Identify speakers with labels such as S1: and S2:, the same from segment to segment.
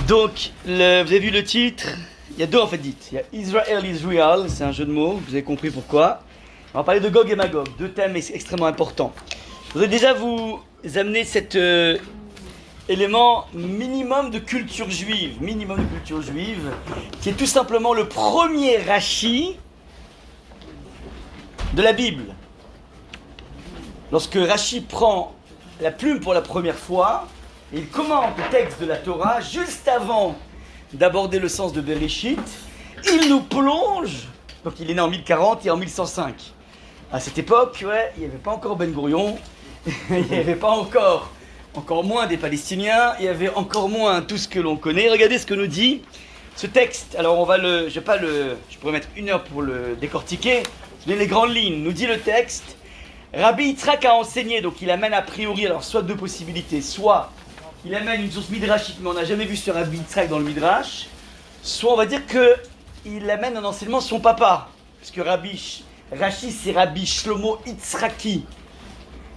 S1: Donc, vous avez vu le titre. Il y a deux en fait dites. Il y a Israel is real, c'est un jeu de mots, vous avez compris pourquoi. On va parler de Gog et Magog, deux thèmes extrêmement importants. Je voudrais déjà vous amener cet élément minimum de culture juive, qui est tout simplement le premier Rashi de la Bible. Lorsque Rashi prend la plume pour la première fois, il commente le texte de la Torah juste avant d'aborder le sens de Bereshit. Il nous plonge, donc il est né en 1040 et en 1105. À cette époque, il n'y avait pas encore Ben Gourion, il n'y avait pas encore moins des Palestiniens, il y avait encore moins tout ce que l'on connaît. Regardez ce que nous dit ce texte. Alors je pourrais mettre 1 heure pour le décortiquer. Je donne les grandes lignes. Nous dit le texte. Rabbi Yitzhak a enseigné, donc il amène a priori, alors soit deux possibilités, soit il amène une source midrashique, mais on n'a jamais vu sur Rabbi Yitzhak dans le midrash, soit on va dire qu'il amène un enseignement de son papa, parce que Rashi c'est Rabbi Shlomo Yitzhaki,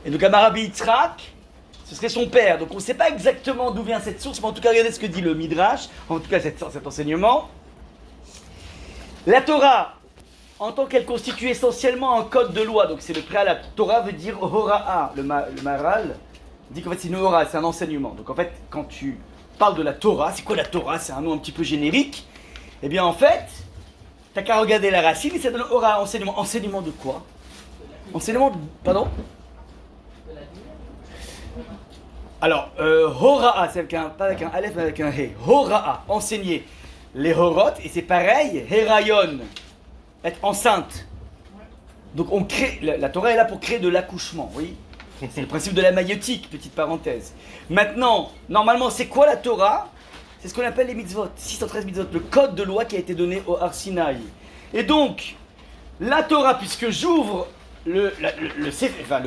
S1: et donc Rabbi Yitzhak, ce serait son père, donc on ne sait pas exactement d'où vient cette source, mais en tout cas regardez ce que dit le midrash, en tout cas cet enseignement. La Torah, en tant qu'elle constitue essentiellement un code de loi, donc c'est le préalable. Torah veut dire hora'a, le Maharal dit qu'en fait c'est une hora, c'est un enseignement. Donc en fait, quand tu parles de la Torah, c'est quoi la Torah? C'est un nom un petit peu générique. Eh bien en fait, t'as qu'à regarder la racine et ça donne hora, enseignement. Enseignement de quoi? Enseignement de... Pardon? Alors, hora'a, c'est pas avec un aleph mais avec un he. Hora'a, enseigner les horot, et c'est pareil, herayon, être enceinte. Donc on crée, la Torah est là pour créer de l'accouchement, oui. C'est le principe de la maïotique, petite parenthèse. Maintenant, normalement, c'est quoi la Torah? C'est ce qu'on appelle les mitzvot, 613 mitzvot, le code de loi qui a été donné au Har Sinaï. Et donc, la Torah, puisque j'ouvre le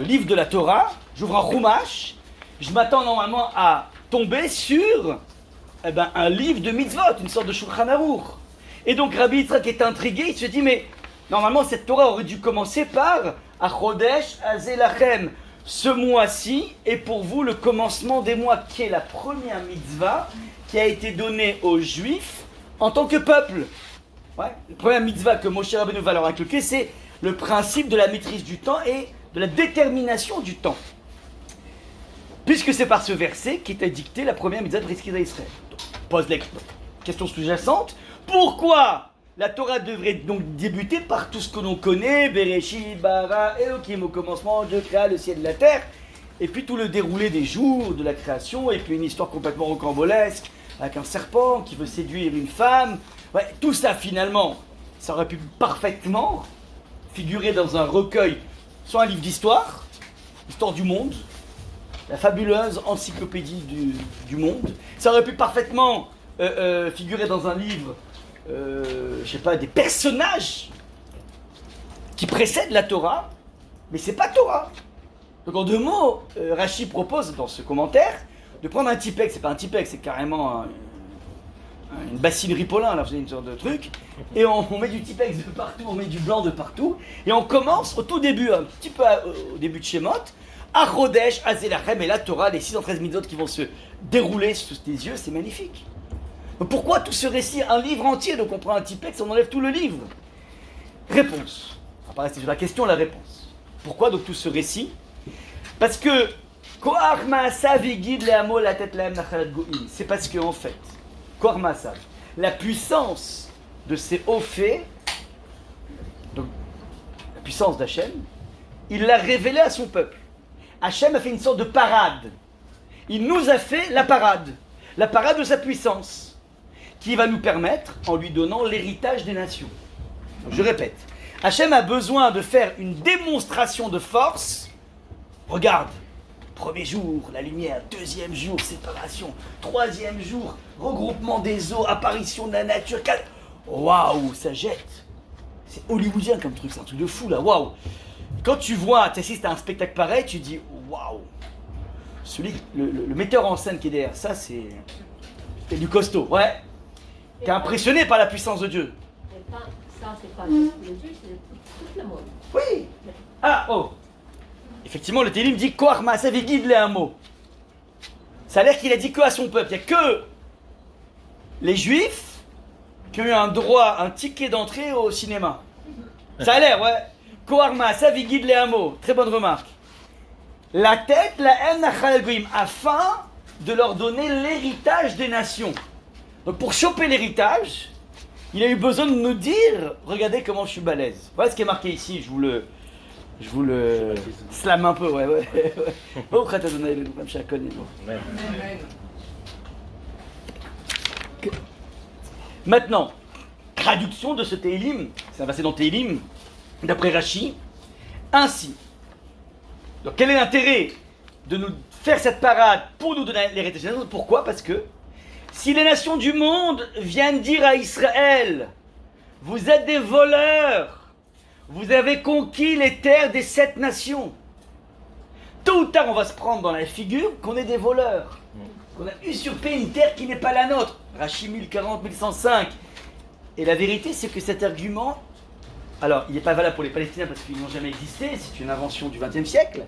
S1: livre de la Torah, j'ouvre un Chumash, je m'attends normalement à tomber sur un livre de mitzvot, une sorte de Shulchan Aruch. Et donc Rabbi Yitzhak est intrigué, il se dit mais normalement cette Torah aurait dû commencer par Achodesh Azelachem. Ce mois-ci est pour vous le commencement des mois, qui est la première mitzvah qui a été donnée aux Juifs en tant que peuple. La première mitzvah que Moshe Rabbeinu va leur inculquer, c'est le principe de la maîtrise du temps et de la détermination du temps. Puisque c'est par ce verset qu'est dictée la première mitzvah de Brit Israël. Pose la question sous-jacente. Pourquoi la Torah devrait donc débuter par tout ce que l'on connaît, Bereshit, Bara, Elohim, au commencement, Dieu créa le ciel et la terre, et puis tout le déroulé des jours de la création, et puis une histoire complètement rocambolesque, avec un serpent qui veut séduire une femme. Tout ça finalement, ça aurait pu parfaitement figurer dans un recueil, soit un livre d'histoire, l'histoire du monde, la fabuleuse encyclopédie du monde. Ça aurait pu parfaitement figurer dans un livre, des personnages qui précèdent la Torah, mais c'est pas Torah. Donc en deux mots, Rashi propose dans ce commentaire de prendre un Tipex, c'est pas un Tipex, c'est carrément une bassine Ripollin, là vous avez une sorte de truc, et on met du Tipex de partout, on met du blanc de partout, et on commence au tout début, un petit peu au début de Shemot, Achodesh, Azelachem, et la Torah, les 613 mitzvot qui vont se dérouler sous tes yeux, c'est magnifique. Donc pourquoi tout ce récit, un livre entier? Donc on prend un Tipex, on enlève tout le livre. Réponse. On va pas rester sur la question, la réponse. Pourquoi donc tout ce récit? Parce que c'est parce que en fait, la puissance de ces hauts faits, donc la puissance d'Hachem, il l'a révélé à son peuple. Hachem a fait une sorte de parade. Il nous a fait la parade de sa puissance, qui va nous permettre, en lui donnant l'héritage des nations. Donc, je répète, Hachem a besoin de faire une démonstration de force. Regarde, premier jour, la lumière, deuxième jour, séparation, troisième jour, regroupement des eaux, apparition de la nature, waouh, ça jette. C'est hollywoodien comme truc, c'est un truc de fou là, waouh. Quand tu vois, tu assistes à un spectacle pareil, tu dis waouh. Le metteur en scène qui est derrière ça, c'est du costaud, qui est impressionné par la puissance de Dieu.
S2: Ça, c'est pas juste le Dieu, c'est toute la mode.
S1: Oui. Effectivement, le Télim dit Koach Ma'asav Yigid le Hamo. Ça a l'air qu'il a dit que à son peuple. Il n'y a que les Juifs qui ont eu un droit, un ticket d'entrée au cinéma. Ça a l'air, ouais. Koharma, Savigid Leamo, très bonne remarque. La tête, la haine, afin de leur donner l'héritage des nations. Donc pour choper l'héritage, il a eu besoin de nous dire, regardez comment je suis balèze. Voilà ce qui est marqué ici, je vous le slame un peu, ouais. Oh, maintenant, traduction de ce Télim, c'est un verset dans Télim, d'après Rashi, ainsi. Donc quel est l'intérêt de nous faire cette parade pour nous donner l'héritage des nations? Pourquoi? Parce que si les nations du monde viennent dire à Israël, vous êtes des voleurs, vous avez conquis les terres des 7 nations, tôt ou tard on va se prendre dans la figure qu'on est des voleurs, qu'on a usurpé une terre qui n'est pas la nôtre. Rachi 1040, 1105. Et la vérité c'est que cet argument, alors il n'est pas valable pour les Palestiniens parce qu'ils n'ont jamais existé, c'est une invention du XXe siècle,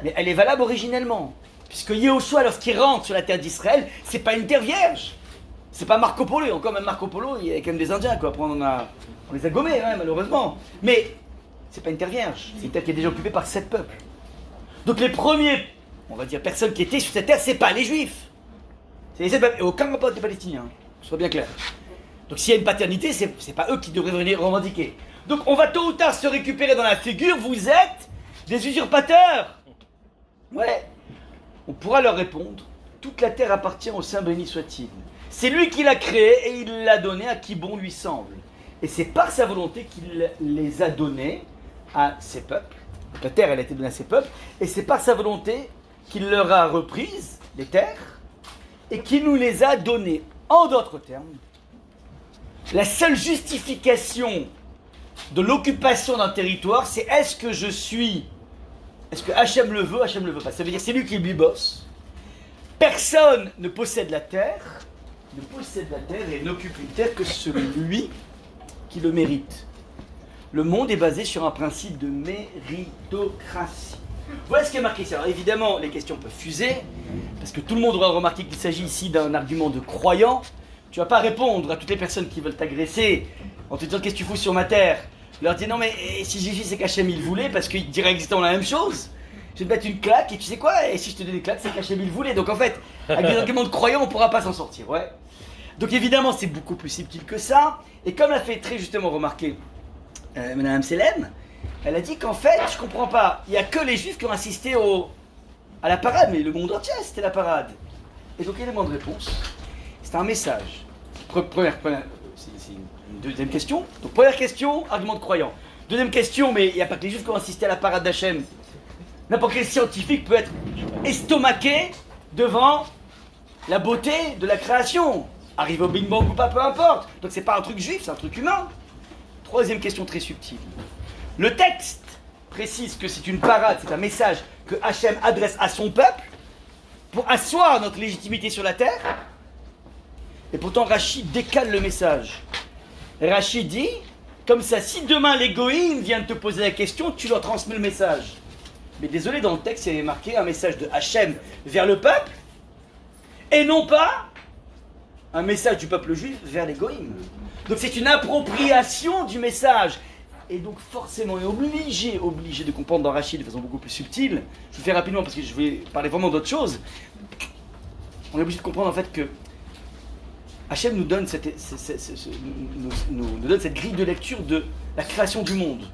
S1: mais elle est valable originellement. Puisque Yehoshua, lorsqu'il rentre sur la terre d'Israël, c'est pas une terre vierge. C'est pas Marco Polo, et encore même Marco Polo, il y a quand même des Indiens, quoi. Après, on les a gommés, hein, malheureusement. Mais c'est pas une terre vierge, c'est une terre qui est déjà occupée par 7 peuples. Donc les premiers, on va dire, personnes qui étaient sur cette terre, c'est pas les Juifs. C'est les 7 peuples, et aucun rapport avec les Palestiniens, soit bien clair. Donc s'il y a une paternité, c'est pas eux qui devraient venir revendiquer. Donc on va tôt ou tard se récupérer dans la figure, vous êtes des usurpateurs. Ouais. On pourra leur répondre, toute la terre appartient au Saint béni soit-il. C'est lui qui l'a créée et il l'a donnée à qui bon lui semble. Et c'est par sa volonté qu'il les a donnés à ses peuples. Donc la terre, elle a été donnée à ses peuples. Et c'est par sa volonté qu'il leur a reprises les terres et qu'il nous les a données. En d'autres termes, la seule justification de l'occupation d'un territoire, c'est est-ce que Hachem le veut, Hachem le veut pas. Ça veut dire c'est lui qui lui bosse. Personne ne possède la terre et n'occupe une terre que celui qui le mérite. Le monde est basé sur un principe de méritocratie. Voilà ce qui est marqué ici. Alors évidemment, les questions peuvent fuser, parce que tout le monde aura remarqué qu'il s'agit ici d'un argument de croyant. Tu vas pas répondre à toutes les personnes qui veulent t'agresser en te disant qu'est-ce que tu fous sur ma terre. Leur dire non mais si j'y suis c'est qu'Hachem il voulait parce qu'il dirait exactement la même chose. Je vais te mettre une claque et tu sais quoi, et si je te donne une claque c'est qu'Hachem il voulait. Donc en fait, avec des arguments de croyants on pourra pas s'en sortir, ouais. Donc évidemment c'est beaucoup plus subtil que ça. Et comme l'a fait très justement remarquer Madame Selem, elle a dit qu'en fait, je comprends pas, il y a que les Juifs qui ont assisté à la parade, mais le monde entier c'était la parade. Et donc élément de réponse, c'est un message. C'est une deuxième question. Donc première question, argument de croyant. Deuxième question, mais il n'y a pas que les Juifs qui ont assisté à la parade d'Hachem. N'importe quel scientifique peut être estomaqué devant la beauté de la création. Arrive au Big Bang ou pas, peu importe. Donc c'est pas un truc juif, c'est un truc humain. Troisième question très subtile. Le texte précise que c'est une parade, c'est un message que Hachem adresse à son peuple pour asseoir notre légitimité sur la terre. Et pourtant Rashi décale le message. Rashi dit, comme ça, si demain les goïms viennent te poser la question, tu leur transmets le message. Mais désolé, dans le texte, il y avait marqué un message de Hachem vers le peuple, et non pas un message du peuple juif vers les goïms. Donc c'est une appropriation du message. Et donc forcément, on est obligé de comprendre dans Rashi de façon beaucoup plus subtile. Je le fais rapidement parce que je vais parler vraiment d'autre chose. On est obligé de comprendre en fait que Hachem nous donne nous donne cette grille de lecture de la création du monde.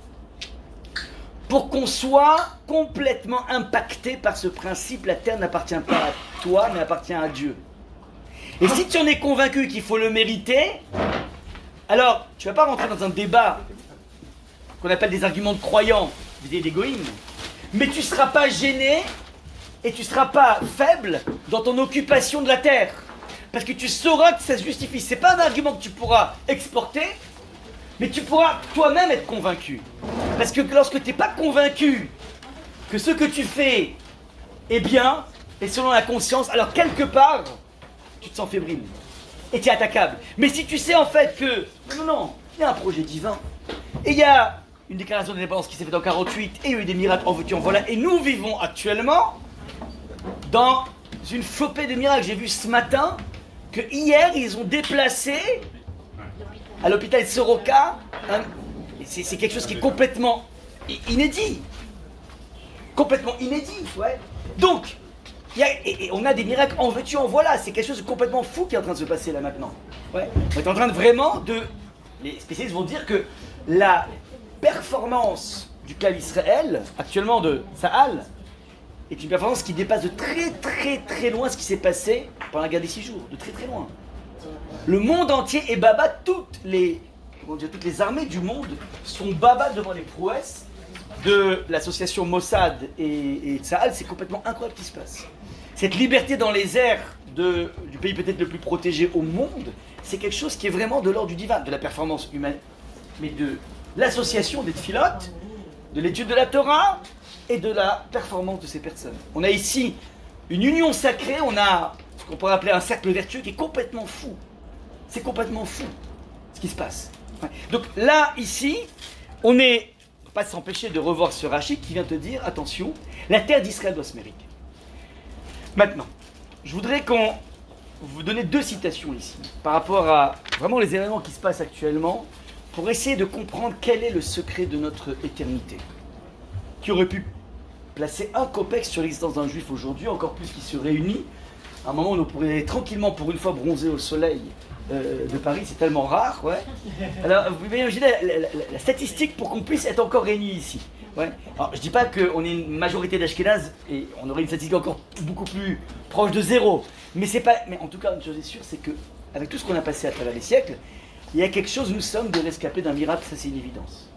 S1: Pour qu'on soit complètement impacté par ce principe, la terre n'appartient pas à toi, mais appartient à Dieu. Et si tu en es convaincu qu'il faut le mériter, alors tu ne vas pas rentrer dans un débat qu'on appelle des arguments de croyants, des égoïmes, mais tu ne seras pas gêné et tu ne seras pas faible dans ton occupation de la terre. Parce que tu sauras que ça se justifie. Ce n'est pas un argument que tu pourras exporter, mais tu pourras toi-même être convaincu. Parce que lorsque tu n'es pas convaincu que ce que tu fais est bien, et selon la conscience, alors quelque part, tu te sens fébrile. Et tu es attaquable. Mais si tu sais en fait que, non, il y a un projet divin, et il y a une déclaration d'indépendance qui s'est faite en 48, et il y a eu des miracles en veux-tu en voilà, et nous vivons actuellement dans une flopée de miracles. J'ai vu ce matin que hier ils ont déplacé à l'hôpital Soroka, c'est quelque chose qui est complètement inédit. Complètement inédit, ouais. Donc, et on a des miracles en veux-tu, en voilà. C'est quelque chose de complètement fou qui est en train de se passer là maintenant. Ouais. On est en train de vraiment de... Les spécialistes vont dire que la performance du clan Israël, actuellement de Tsahal, est une performance qui dépasse de très très très loin ce qui s'est passé pendant la guerre des 6 jours. De très très loin. Le monde entier est baba, toutes les armées du monde sont baba devant les prouesses de l'association Mossad et Tsahal. C'est complètement incroyable ce qui se passe. Cette liberté dans les airs du pays peut-être le plus protégé au monde, c'est quelque chose qui est vraiment de l'ordre du divin, de la performance humaine, mais de l'association des tfilotes, de l'étude de la Torah et de la performance de ces personnes. On a ici une union sacrée, on a ce qu'on pourrait appeler un cercle vertueux qui est complètement fou. C'est complètement fou ce qui se passe. Ouais. Donc là, ici, on ne peut pas s'empêcher de revoir ce Rashi qui vient te dire, attention, la terre d'Israël doit se mériter. Maintenant, je voudrais qu'on vous donne 2 citations ici, par rapport à vraiment les événements qui se passent actuellement, pour essayer de comprendre quel est le secret de notre éternité. Qui aurait pu placer un copex sur l'existence d'un juif aujourd'hui, encore plus qui se réunit, à un moment où on pourrait tranquillement, pour une fois, bronzer au soleil de Paris, c'est tellement rare, ouais. Alors, vous pouvez imaginer la statistique pour qu'on puisse être encore réunis ici. Ouais. Alors, je dis pas qu'on est une majorité d'Ashkénazes et on aurait une statistique encore beaucoup plus proche de 0. Mais c'est pas. Mais en tout cas, une chose est sûre, c'est que avec tout ce qu'on a passé à travers les siècles, il y a quelque chose. Nous sommes des rescapés d'un miracle, ça c'est une évidence.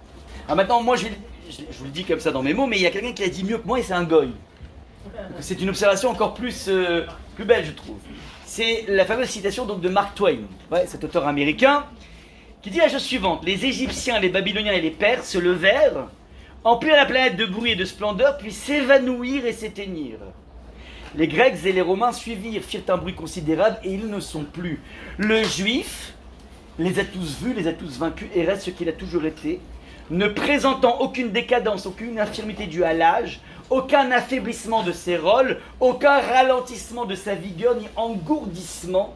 S1: Alors maintenant, moi, je vous le dis comme ça dans mes mots, mais il y a quelqu'un qui a dit mieux que moi et c'est un goy. Donc, c'est une observation encore plus belle, je trouve. C'est la fameuse citation donc de Mark Twain, ouais, cet auteur américain, qui dit la chose suivante: les Égyptiens, les Babyloniens et les Perses se levèrent, emplirent la planète de bruit et de splendeur, puis s'évanouirent et s'éteignirent. Les Grecs et les Romains suivirent, firent un bruit considérable et ils ne sont plus. Le Juif les a tous vus, les a tous vaincus et reste ce qu'il a toujours été, ne présentant aucune décadence, aucune infirmité due à l'âge, aucun affaiblissement de ses rôles, aucun ralentissement de sa vigueur, ni engourdissement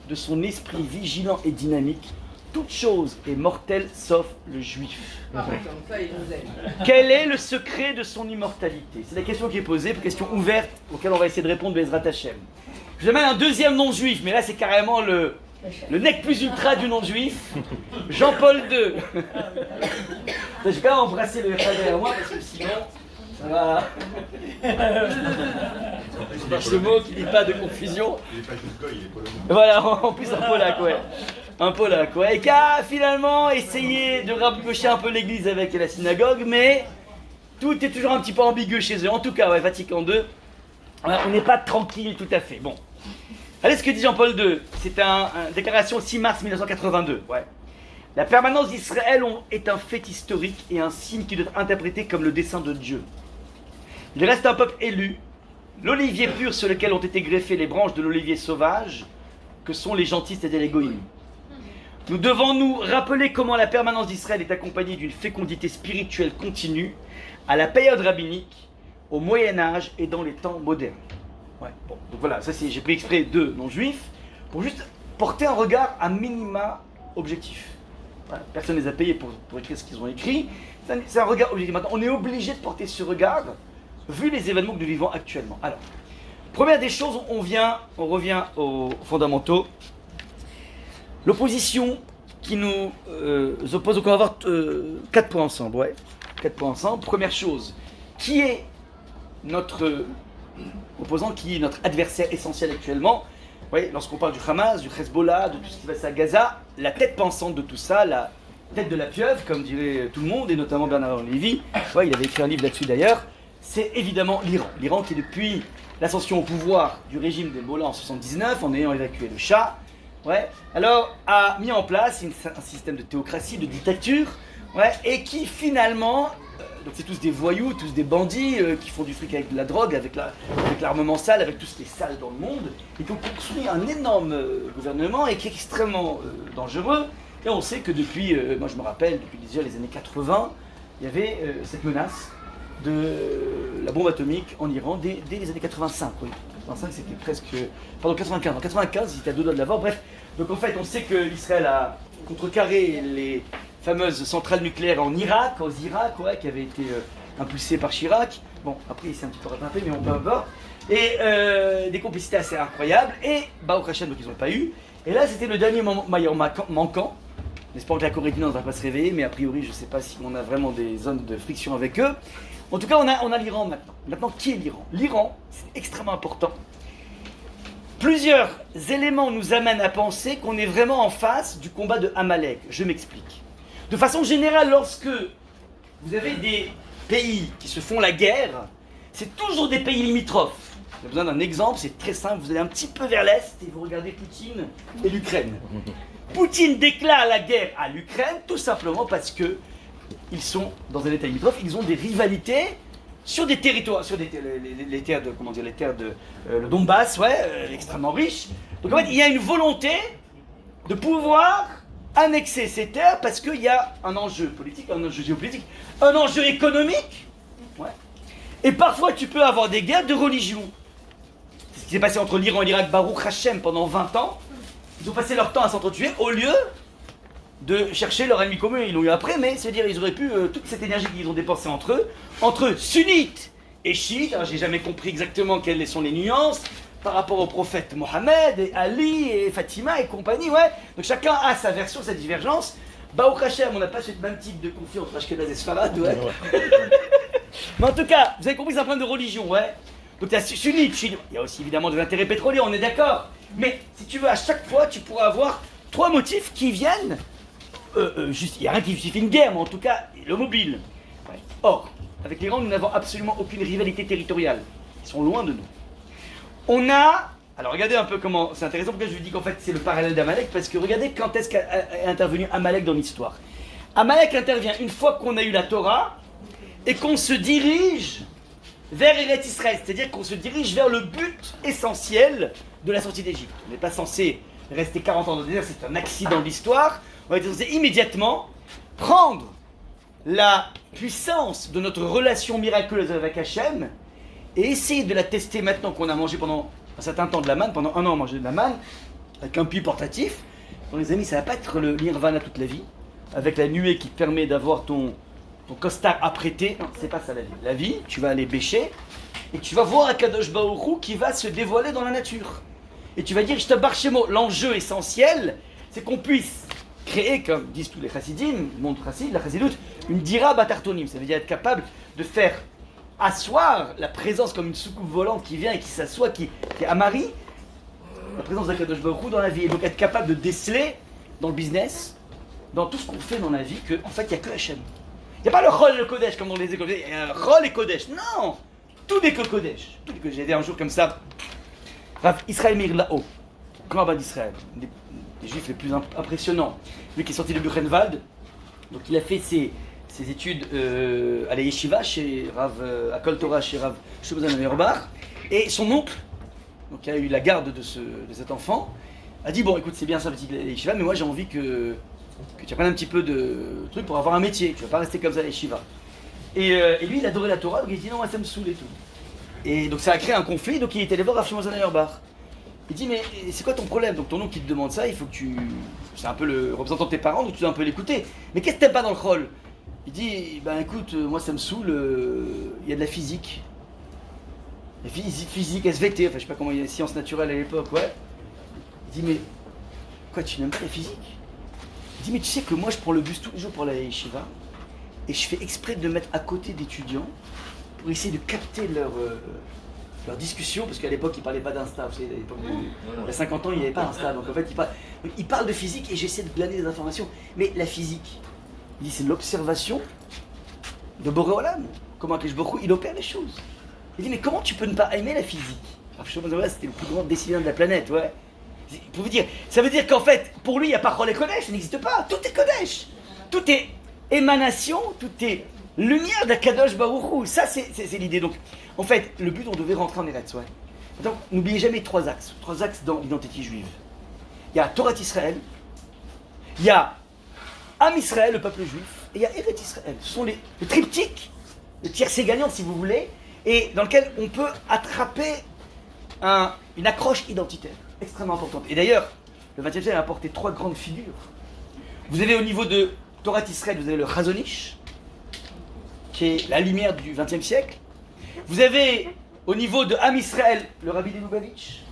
S1: de son esprit vigilant et dynamique. Toute chose est mortelle sauf le juif. Quel est le secret de son immortalité? C'est la question qui est posée, une question ouverte auquel on va essayer de répondre Bezrat Hashem. Je vous amène un deuxième nom juif, mais là c'est carrément le nec plus ultra du nom juif, Jean-Paul II. Je vais quand même embrasser le frère derrière moi parce que sinon ça va. Ce mot qui dit pas de confusion.
S3: Il est pas juste goy, il est polonais.
S1: Voilà, en plus un polac, ouais. Un polac, ouais. Et qui a finalement essayé de rabibocher un peu l'église avec la synagogue, mais tout est toujours un petit peu ambigu chez eux. En tout cas, ouais, Vatican II, on n'est pas tranquille tout à fait. Bon. Allez, ce que dit Jean-Paul II, c'est une déclaration 6 mars 1982. Ouais. La permanence d'Israël est un fait historique et un signe qui doit être interprété comme le dessein de Dieu. Il reste un peuple élu, l'olivier pur sur lequel ont été greffées les branches de l'olivier sauvage, que sont les gentils, c'est-à-dire les goïms. Nous devons nous rappeler comment la permanence d'Israël est accompagnée d'une fécondité spirituelle continue à la période rabbinique, au Moyen-Âge et dans les temps modernes. Ouais, bon, donc voilà, ça j'ai pris exprès 2 non-juifs pour juste porter un regard à minima objectif. Voilà, personne ne les a payés pour écrire ce qu'ils ont écrit. C'est un regard objectif. Maintenant, on est obligé de porter ce regard vu les événements que nous vivons actuellement. Alors, première des choses, on revient aux fondamentaux. L'opposition qui nous oppose, donc on va avoir 4 points ensemble, ouais. 4 points ensemble. Première chose, qui est notre opposant, qui est notre adversaire essentiel actuellement? Oui, lorsqu'on parle du Hamas, du Hezbollah, de tout ce qui va se passer à Gaza, la tête pensante de tout ça, la tête de la pieuvre, comme dirait tout le monde, et notamment Bernard Lévy, ouais, il avait écrit un livre là-dessus d'ailleurs, c'est évidemment l'Iran. L'Iran qui, depuis l'ascension au pouvoir du régime des Mollahs en 1979, en ayant évacué le Shah, ouais, alors a mis en place un système de théocratie, de dictature, ouais, et qui finalement, donc c'est tous des voyous, tous des bandits qui font du fric avec de la drogue, avec l'armement sale, avec tout ce qui est sale dans le monde, et qui ont construit un énorme gouvernement et qui est extrêmement dangereux. Et on sait que depuis, moi je me rappelle, depuis déjà les années 80, il y avait cette menace de la bombe atomique en Iran dès les années 85, oui. 85, c'était presque... Pardon, 95. En 95, il était à 2 doigts de l'avoir. Bref, donc en fait, on sait que l'Israël a contrecarré les fameuses centrales nucléaires en Irak, ouais, qui avaient été impulsées par Chirac. Bon, après, il s'est un petit peu rattrapé, mais on peut avoir. Et des complicités assez incroyables. Et Baruch Hashem, donc ils n'ont pas eu. Et là, c'était le dernier maillon manquant. J'espère que la Corée du Nord ne va pas se réveiller, mais a priori, je ne sais pas si on a vraiment des zones de friction avec eux. En tout cas, on a l'Iran maintenant. Maintenant, qui est l'Iran? L'Iran, c'est extrêmement important. Plusieurs éléments nous amènent à penser qu'on est vraiment en face du combat de Amalek. Je m'explique. De façon générale, lorsque vous avez des pays qui se font la guerre, c'est toujours des pays limitrophes. J'ai besoin d'un exemple, c'est très simple. Vous allez un petit peu vers l'Est et vous regardez Poutine et l'Ukraine. Poutine déclare la guerre à l'Ukraine tout simplement parce que ils sont dans un état limitrophe, ils ont des rivalités sur des territoires, sur les terres de, comment dire, les terres de le Donbass, extrêmement riches. Donc en fait, il y a une volonté de pouvoir annexer ces terres parce qu'il y a un enjeu politique, un enjeu géopolitique, un enjeu économique. Ouais. Et parfois, tu peux avoir des guerres de religion. C'est ce qui s'est passé entre l'Iran et l'Irak, Baruch Hashem, pendant 20 ans. Ils ont passé leur temps à s'entretuer au lieu de chercher leur ennemi commun. Ils l'ont eu après, mais c'est-à-dire ils auraient pu, toute cette énergie qu'ils ont dépensée entre eux sunnites et chiites. Alors j'ai jamais compris exactement quelles sont les nuances par rapport au prophète Mohammed, et Ali, et Fatima et compagnie, ouais. Donc chacun a sa version, sa divergence. Baruch Hashem, on n'a pas ce même type de conflit entre Ashkenaz et Sfarad, ouais. Mais en tout cas, vous avez compris, c'est un problème de religion, ouais. Donc il y a sunnite, chiite, il y a aussi évidemment de l'intérêt pétrolier, on est d'accord. Mais si tu veux, à chaque fois, tu pourras avoir 3 motifs qui viennent, juste, il n'y a rien qui justifie une guerre, mais en tout cas, le mobile. Ouais. Or, avec l'Iran, nous n'avons absolument aucune rivalité territoriale. Ils sont loin de nous. On a... Alors regardez un peu comment... C'est intéressant pourquoi je vous dis qu'en fait c'est le parallèle d'Amalek, parce que regardez quand est-ce qu'a intervenu Amalek dans l'histoire. Amalek intervient une fois qu'on a eu la Torah et qu'on se dirige vers Eretz Israël, c'est-à-dire qu'on se dirige vers le but essentiel de la sortie d'Égypte. On n'est pas censé rester 40 ans dans le désert, c'est un accident de l'histoire. On est censé immédiatement prendre la puissance de notre relation miraculeuse avec Hachem et essayer de la tester maintenant qu'on a mangé pendant un certain temps de la manne, pendant 1 an on a mangé de la manne, avec un puits portatif. Donc les amis, ça va pas être le nirvana toute la vie, avec la nuée qui te permet d'avoir ton costard apprêté. Non, c'est pas ça la vie. La vie, tu vas aller bêcher, et tu vas voir Akadosh Baruch Hu qui va se dévoiler dans la nature. Et tu vas dire, je te barre chez moi. L'enjeu essentiel, c'est qu'on puisse créer, comme disent tous les chassidim, le monde chassid, la chassidoute, une dira batartonim. Ça veut dire être capable de faire asseoir la présence comme une soucoupe volante qui vient et qui s'assoit, qui est amari, la présence d'Akadosh Baruch Hu dans la vie. Et donc être capable de déceler dans le business, dans tout ce qu'on fait dans la vie, qu'en fait, il n'y a que Hachem. Il n'y a pas le Chol et le Kodesh comme dans les écoles. Il y a Chol et Kodesh. Non, tout n'est que Kodesh. Tout n'est que... J'ai été un jour comme ça. Rav Israël Meir Lao, grand rabbin d'Israël, des juifs les plus impressionnants. Lui qui est sorti de Buchenwald, donc il a fait ses études à la yeshiva chez Rav Akol Torah, chez Rav Shlomo Auerbach, et son oncle, donc qui a eu la garde de cet enfant, a dit bon écoute c'est bien sympathique la yeshiva, mais moi j'ai envie que tu apprennes un petit peu de trucs pour avoir un métier, tu vas pas rester comme ça à la yeshiva. Et lui il adorait la Torah, donc il dit non moi ça me saoule et tout. Et donc ça a créé un conflit, donc il est allé voir Rav Shlomo Auerbach. Il dit mais c'est quoi ton problème? Donc ton oncle qui te demande ça, il faut que tu... C'est un peu le représentant de tes parents, donc tu dois un peu l'écouter. Mais qu'est-ce que t'aimes pas dans le Chol? Il dit, ben écoute, moi ça me saoule, il y a de la physique. La physique, SVT, enfin je sais pas comment il y a, sciences naturelles à l'époque, ouais. Il dit mais, quoi tu n'aimes pas la physique? Il dit mais tu sais que moi je prends le bus tous les jours pour aller à la yeshiva, et je fais exprès de me mettre à côté d'étudiants, pour essayer de capter leur discussion, parce qu'à l'époque ils parlaient pas d'Insta, vous savez, à l'époque il y a 50 ans il n'y avait pas Insta, donc en fait ils parlent de physique et j'essaie de glaner des informations. Mais la physique, il dit c'est l'observation de Boré Olam, comment Akadosh Baruch Hu il opère les choses. Il dit mais comment tu peux ne pas aimer la physique? Alors je me c'était le plus grand décideur de la planète, ouais. Pour vous dire, ça veut dire qu'en fait, pour lui il n'y a pas Chol et Kodesh, ça n'existe pas, tout est Kodesh, tout est émanation, tout est lumière d'Akadosh Baruch Hu, ça c'est l'idée. Donc en fait, le but on devait rentrer en Eretz, ouais. Donc n'oubliez jamais 3 axes dans l'identité juive. Il y a Torah Israël, il y a Am Israël, le peuple juif, et il y a Eretz Israël. Ce sont le triptyque, le tiercé gagnant si vous voulez, et dans lequel on peut attraper une accroche identitaire extrêmement importante. Et d'ailleurs, le XXe siècle a apporté 3 grandes figures. Vous avez au niveau de Torah Israël, vous avez le Chazon Ish, qui est la lumière du XXe siècle. Vous avez au niveau de Am Israël, le Rabbi de Lubavitch,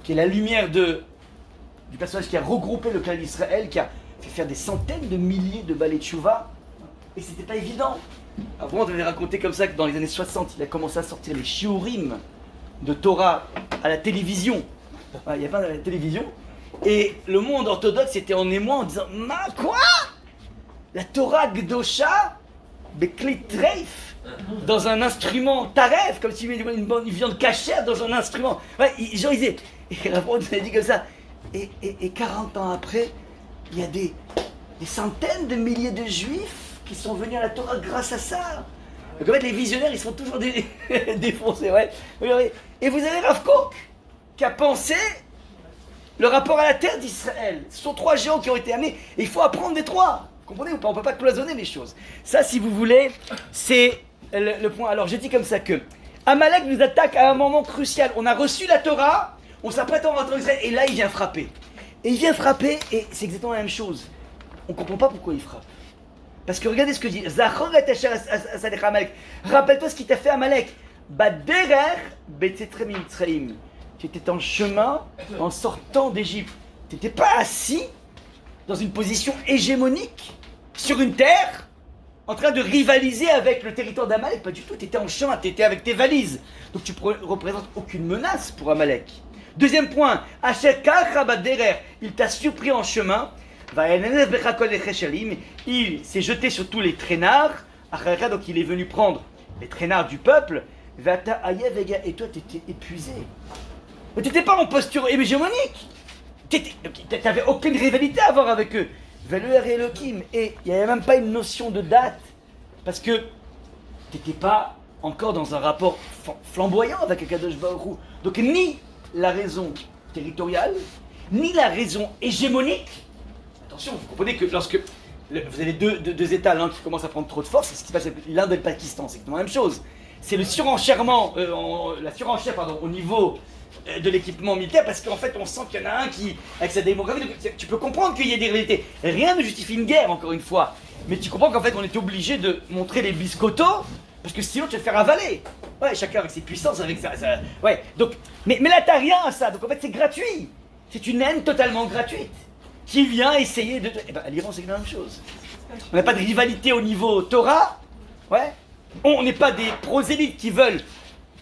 S1: qui est la lumière du personnage qui a regroupé le clan d'Israël, qui a fait faire des centaines de milliers de balais de Tchouva. Et c'était pas évident. Avant, on devait raconter comme ça que dans les années 60, il a commencé à sortir les shiurim de Torah à la télévision. Il n'y a pas de la télévision. Et le monde orthodoxe était en émoi en disant « Quoi ? La Torah Gdosha, Bekli Treif, dans un instrument taref, comme si il y avait une viande cachère dans un instrument. » Ouais, genre, ils disaient, et Rav nous a dit comme ça. Et 40 ans après, il y a des centaines de milliers de juifs qui sont venus à la Torah grâce à ça. Donc en fait, les visionnaires, ils sont toujours défoncés, ouais. Et vous avez Rav Kook, qui a pensé le rapport à la terre d'Israël. Ce sont 3 géants qui ont été amenés, et il faut apprendre des 3. Vous comprenez ou pas? On ne peut pas cloisonner les choses. Ça, si vous voulez, c'est le point. Alors, je dis comme ça que Amalek nous attaque à un moment crucial. On a reçu la Torah, on s'apprête à rentrer en Israël, et là, il vient frapper. Et il vient frapper, et c'est exactement la même chose. On ne comprend pas pourquoi il frappe. Parce que regardez ce que dit Zachor et Asher Asalech Amalek. Rappelle-toi ce qu'il t'a fait Amalek. Baderer Betzetre Mitzraim. Tu étais en chemin en sortant d'Égypte. Tu n'étais pas assis dans une position hégémonique sur une terre en train de rivaliser avec le territoire d'Amalek. Pas du tout. Tu étais en chemin, tu étais avec tes valises. Donc tu ne représentes aucune menace pour Amalek. Deuxième point, Asher Kach Baderer. Il t'a surpris en chemin. Il s'est jeté sur tous les traînards, donc il est venu prendre les traînards du peuple, et toi tu étais épuisé. Mais tu n'étais pas en posture hégémonique, tu n'avais aucune rivalité à avoir avec eux. Et il n'y avait même pas une notion de date, parce que tu n'étais pas encore dans un rapport flamboyant avec Akadosh Baruch Hu. Donc ni la raison territoriale, ni la raison hégémonique. Attention, vous comprenez que lorsque vous avez deux États, l'un qui commence à prendre trop de force, c'est ce qui se passe avec l'Inde et le Pakistan, c'est exactement la même chose. C'est le surenchèrement, la surenchère au niveau de l'équipement militaire, parce qu'en fait on sent qu'il y en a un qui, avec sa démographie, tu peux comprendre qu'il y ait des réalités. Rien ne justifie une guerre, encore une fois. Mais tu comprends qu'en fait on était obligé de montrer les biscottos, parce que sinon tu vas te faire avaler. Ouais, chacun avec ses puissances, avec ça. Ouais, donc, mais là t'as rien à ça, donc en fait c'est gratuit. C'est une haine totalement gratuite. Qui vient essayer de... Eh ben, à l'Iran, c'est la même chose. On n'a pas de rivalité au niveau Torah. Ouais. On n'est pas des prosélytes qui veulent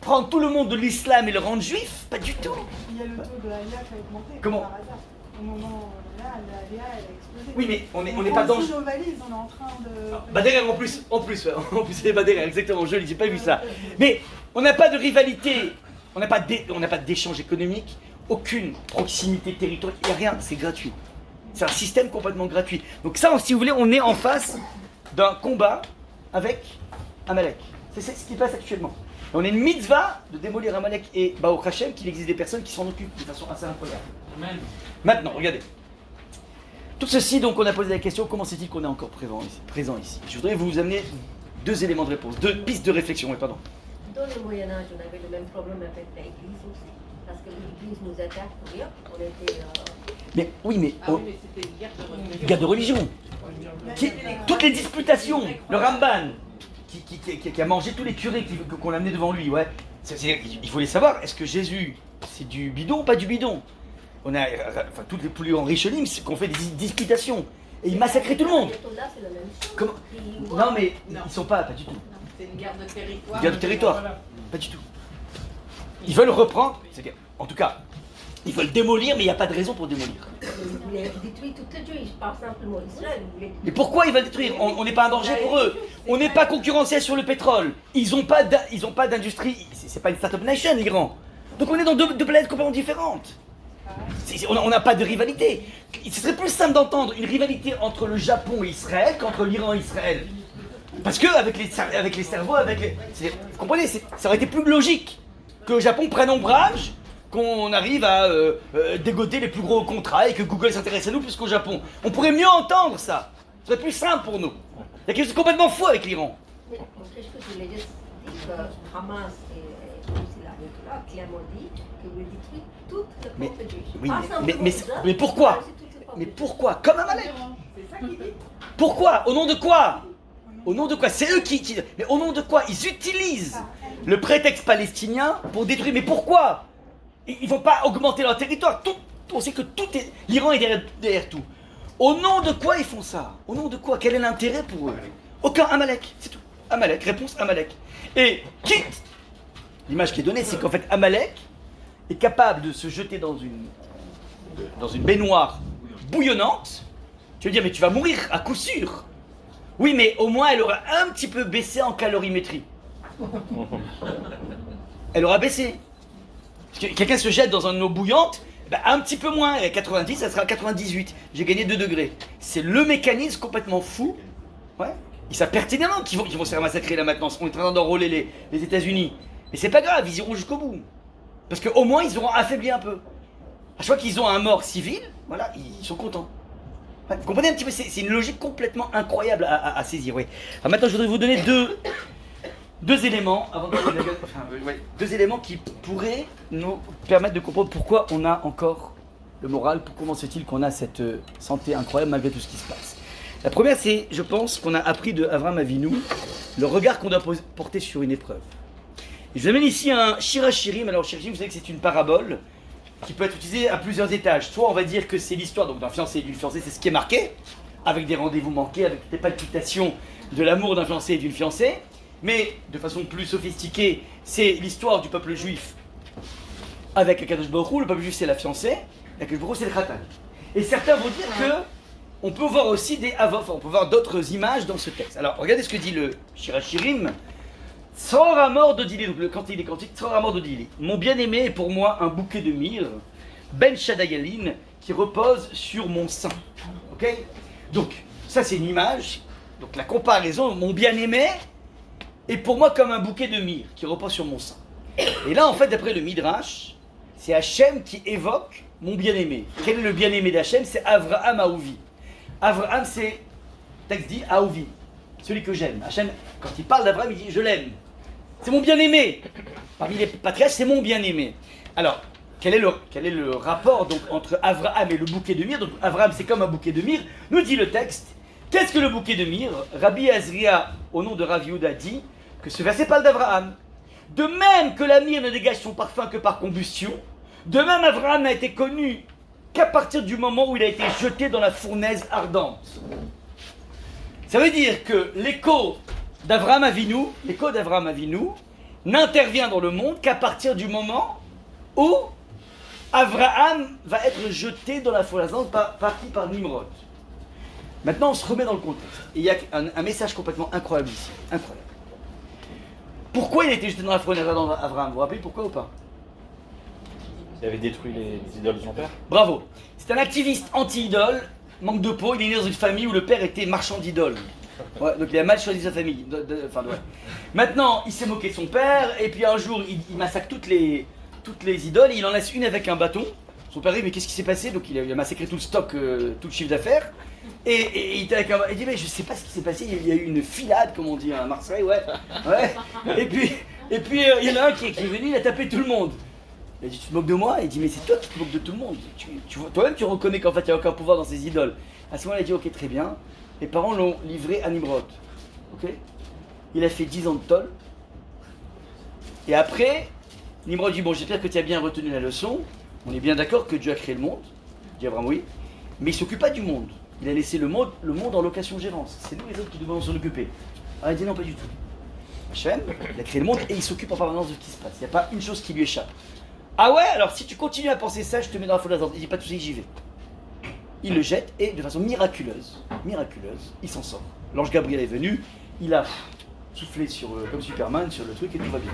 S1: prendre tout le monde de l'islam et le rendre juif. Pas du tout.
S3: Il y a le taux de l'AIA qui a augmenté.
S1: Comment?
S3: Par hasard. Au moment là, l'AIA elle a explosé.
S1: Oui, mais on n'est pas dans...
S3: nos valises, on est en train de...
S1: Baderer en plus, c'est Baderer, exactement, joli, j'ai pas vu ça. Mais on n'a pas de rivalité, on n'a pas d'échange économique, aucune proximité territoriale, il n'y a rien, c'est gratuit. C'est un système complètement gratuit. Donc ça, si vous voulez, on est en face d'un combat avec Amalek. C'est ce qui passe actuellement. Et on a une mitzvah de démolir Amalek et Baruch Hashem, qu'il existe des personnes qui s'en occupent de façon assez incroyable. Amen. Maintenant, regardez. Tout ceci, donc, on a posé la question, comment c'est-il qu'on est encore présent ici? Je voudrais vous amener 2 éléments de réponse, 2 pistes de réflexion. Oui, pardon.
S2: Dans le Moyen-Âge, on avait le même problème avec l'Église aussi. Parce que l'Église nous attaque pour rien. On était...
S1: Mais oui, mais...
S4: mais c'était une
S1: guerre de religion. Toutes les disputations, le Ramban, qui a mangé tous les curés qu'on a amenés devant lui, ouais. Il faut les savoir, est-ce que Jésus, c'est du bidon ou pas du bidon? On a, enfin, tous les plus en Richelim, c'est qu'on fait des disputations. Et ils massacraient tout le monde.
S2: C'est la même chose.
S1: Comment? Non, mais ils sont pas du tout.
S4: C'est une guerre de territoire.
S1: Une guerre de territoire, pas du tout. Ils veulent reprendre, en tout cas, ils veulent démolir, mais il n'y a pas de raison pour démolir.
S2: Ils voulaient détruire toute la Dieu, ils parlent simplement Israël.
S1: Mais pourquoi ils veulent détruire? On n'est pas un danger pour eux. On n'est pas concurrentiel sur le pétrole. Ils n'ont pas d'industrie. C'est pas une start-up nation, l'Iran. Donc on est dans deux planètes complètement différentes. On n'a pas de rivalité. Ce serait plus simple d'entendre une rivalité entre le Japon et Israël qu'entre l'Iran et Israël. Parce que avec les cerveaux, vous comprenez, ça aurait été plus logique que le Japon prenne ombrage, qu'on arrive à dégoter les plus gros contrats et que Google s'intéresse à nous plus qu'au Japon. On pourrait mieux entendre ça. Ce serait plus simple pour nous. Il y a quelque chose de complètement fou avec l'Iran.
S2: Mais quelque chose que je voulais dire, c'est que Hamas et aussi la Hezbollah clairement dit que vous détruisez toute le
S1: Mais-
S2: peuple juif.
S1: oui,
S2: Pas
S1: mais-
S2: simplement
S1: mais-
S2: les hommes,
S1: mais pourquoi
S2: c'est tout le peuple
S1: Mais
S2: juif.
S1: pourquoi? Comme Amalek.
S4: C'est ça qu'il dit.
S1: Pourquoi? Au nom de quoi? Au nom de quoi? C'est eux qui... Mais au nom de quoi? Ils utilisent le prétexte palestinien pour détruire. Mais pourquoi? Ils vont pas augmenter leur territoire. On sait que tout est... L'Iran est derrière tout. Au nom de quoi ils font ça? Au nom de quoi? Quel est l'intérêt pour eux? Aucun. Amalek, c'est tout. Amalek, réponse Amalek. Et quitte. L'image qui est donnée, c'est qu'en fait Amalek est capable de se jeter dans une baignoire bouillonnante. Tu veux dire, mais tu vas mourir à coup sûr. Oui, mais au moins elle aura un petit peu baissé en calorimétrie. Elle aura baissé. Parce que quelqu'un se jette dans une eau bouillante, ben un petit peu moins, et 90, ça sera 98. J'ai gagné 2 degrés. C'est le mécanisme complètement fou. Ouais. Ils savent pertinemment qu'ils vont se faire massacrer là maintenant. On est en train d'enrôler les États-Unis. Mais c'est pas grave, ils iront jusqu'au bout. Parce qu'au moins, ils auront affaibli un peu. À chaque fois qu'ils ont un mort civil, voilà, ils sont contents. Ouais, vous comprenez un petit peu, c'est une logique complètement incroyable à saisir. Oui. Alors maintenant, je voudrais vous donner deux éléments, avant de deux éléments qui pourraient nous permettre de comprendre pourquoi on a encore le moral, comment se fait-il qu'on a cette santé incroyable malgré tout ce qui se passe. La première, c'est, je pense, qu'on a appris de Avraham Avinu le regard qu'on doit porter sur une épreuve. Et je vous amène ici un Shirachirim. Alors, Shirachirim, vous savez que c'est une parabole qui peut être utilisée à plusieurs étages. Soit on va dire que c'est l'histoire d'un fiancé et d'une fiancée, c'est ce qui est marqué, avec des rendez-vous manqués, avec des palpitations de l'amour d'un fiancé et d'une fiancée. Mais de façon plus sophistiquée, c'est l'histoire du peuple juif avec Akadosh Baruch Hu. Le peuple juif, c'est la fiancée, et Akadosh Baruch Hu, c'est le khatan. Et certains vont dire que on peut voir aussi des avof, on peut voir d'autres images dans ce texte. Alors, regardez ce que dit le Shirachirim. Tzor Amor de Dili, donc le cantique des cantiques, Tzor Amor de Dili. Mon bien-aimé est pour moi un bouquet de myrrhe, Ben Shadayalin, qui repose sur mon sein. Ok? Donc, ça c'est une image. Donc la comparaison, mon bien-aimé est pour moi comme un bouquet de myrrhe qui repose sur mon sein. Et là, en fait, d'après le Midrash, c'est Hachem qui évoque mon bien-aimé. Quel est le bien-aimé d'Hachem? C'est Avraham Aouvi. Avraham, c'est, le texte dit Aouvi, celui que j'aime. Hachem, quand il parle d'Avraham, il dit je l'aime. C'est mon bien-aimé. Parmi les patriarches, c'est mon bien-aimé. Alors, quel est le rapport donc entre Avraham et le bouquet de myrrhe? Donc Avraham, c'est comme un bouquet de myrrhe. Nous dit le texte. Qu'est-ce que le bouquet de myrrhe? Rabbi Azria, au nom de Rav Yehuda, dit que ce verset parle d'Avraham. De même que la myrrhe ne dégage son parfum que par combustion, de même Avraham n'a été connu qu'à partir du moment où il a été jeté dans la fournaise ardente. Ça veut dire que l'écho d'Avraham Avinu n'intervient dans le monde qu'à partir du moment où Avraham va être jeté dans la fournaise ardente par Nimrod. Maintenant, on se remet dans le contexte. Et il y a un message complètement incroyable ici. Incroyable. Pourquoi il a été jeté dans la fournaise ardente, Avraham? Vous vous rappelez pourquoi ou pas?
S5: Il avait détruit les idoles de son père.
S1: Bravo. C'est un activiste anti-idole, manque de peau. Il est né dans une famille où le père était marchand d'idoles. Ouais, donc il a mal choisi sa famille. Ouais. Maintenant, il s'est moqué de son père, et puis un jour, il massacre toutes les idoles, et il en laisse une avec un bâton. Son père dit, mais qu'est-ce qui s'est passé? Donc il a massacré tout le stock, tout le chiffre d'affaires. Et il était avec il dit, mais je sais pas ce qui s'est passé, il y a eu une filade, comme on dit à Marseille, ouais. Et puis il y en a un qui est venu, il a tapé tout le monde. Il a dit, tu te moques de moi? Il dit, mais c'est toi qui te moques de tout le monde. Toi-même, tu reconnais qu'en fait, il n'y a aucun pouvoir dans ces idoles. À ce moment-là, il a dit, ok, très bien. Les parents l'ont livré à Nimrod. Ok? Il a fait 10 ans de tôle. Et après, Nimrod dit, bon, j'espère que tu as bien retenu la leçon. On est bien d'accord que Dieu a créé le monde. Dit Abraham, oui. Mais il ne s'occupe pas du monde. Il a laissé le monde en location-gérance. C'est nous les autres qui devons s'en occuper. Alors il dit, non, pas du tout. Hachem, il a créé le monde et il s'occupe en permanence de ce qui se passe. Il n'y a pas une chose qui lui échappe. Ah ouais, alors si tu continues à penser ça, je te mets dans la fournaise ardente. Il dit, pas de soucis, j'y vais. Il le jette et de façon miraculeuse, il s'en sort. L'ange Gabriel est venu, il a soufflé comme Superman sur le truc et tout va bien.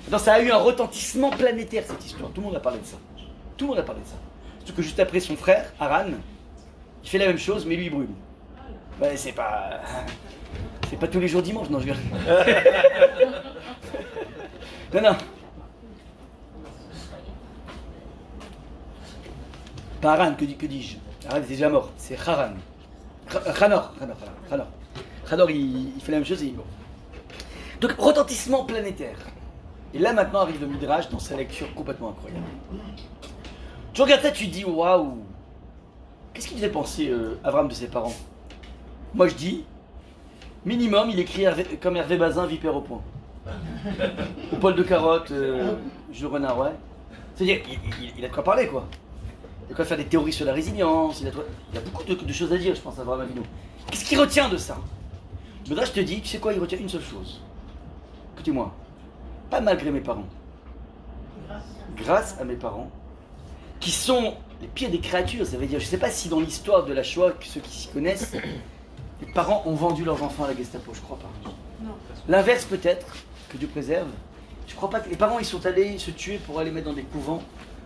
S1: Maintenant, ça a eu un retentissement planétaire cette histoire. Tout le monde a parlé de ça. Surtout que juste après, son frère, Haran, il fait la même chose, mais lui il brûle. Ouais, c'est pas tous les jours dimanche, non, je rigole. Non. Pas Haran, que dis-je? Haran était déjà mort, c'est Haran. Hanor, il fait la même chose et il est mort. Donc, retentissement planétaire. Et là maintenant arrive le Midrash dans sa lecture complètement incroyable. Tu regardes ça, tu te dis waouh, qu'est-ce qui faisait penser Avram de ses parents? Moi je dis, minimum il écrit comme Hervé Bazin, Vipère au point. Ou Paul de Carotte, Jules Renard, ouais. C'est-à-dire, il a de quoi parler quoi. Il a de quoi faire des théories sur la résilience, il a beaucoup de choses à dire, je pense, à Avraham Avinu. Qu'est-ce qu'il retient de ça? Mais là je te dis, tu sais quoi, il retient une seule chose. Écoutez-moi, pas malgré mes parents, grâce à mes parents, qui sont les pires des créatures, ça veut dire, je ne sais pas si dans l'histoire de la Shoah, ceux qui s'y connaissent, les parents ont vendu leurs enfants à la Gestapo, je crois pas.
S3: Non.
S1: L'inverse peut-être, que Dieu préserve. Je crois pas que les parents ils sont allés se tuer pour aller mettre dans des couvents,